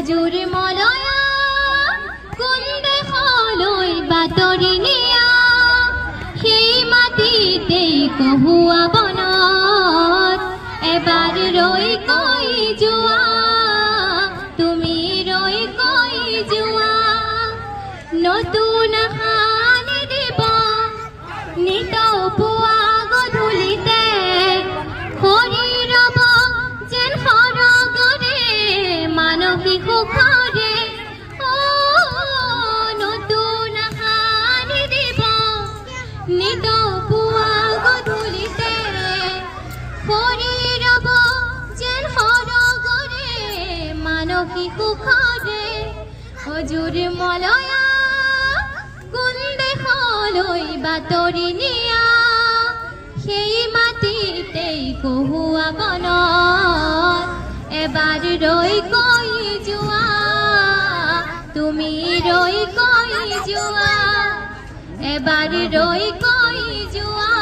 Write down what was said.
হজুৰ মলয়া কোন দেশলৈ বাতৰি নিয়া সেই মাটিতেই কহুৱা বনত এবাৰ ৰৈ কৈ যোৱা তুমি ৰৈ কৈ যোৱা নতুন আশাৰে দিব নিত পুৱা গধূলিতে হৰি ৰব যেন সৰগৰে মানসিক সুখৰে নতুন আশাৰে দিব নিত পুৱা গধূলিতে হৰি ৰব যেন সৰগৰে মানসিক সুখৰে হজুৰ মলয়া কোন দেশলৈ বাতৰি নিয়া সেই মাটিতেই কহুৱা বনত এবাৰ ৰৈ কৈ যোৱা তুমি ৰৈ কৈ যোৱা এবাৰ ৰৈ কৈ যোৱা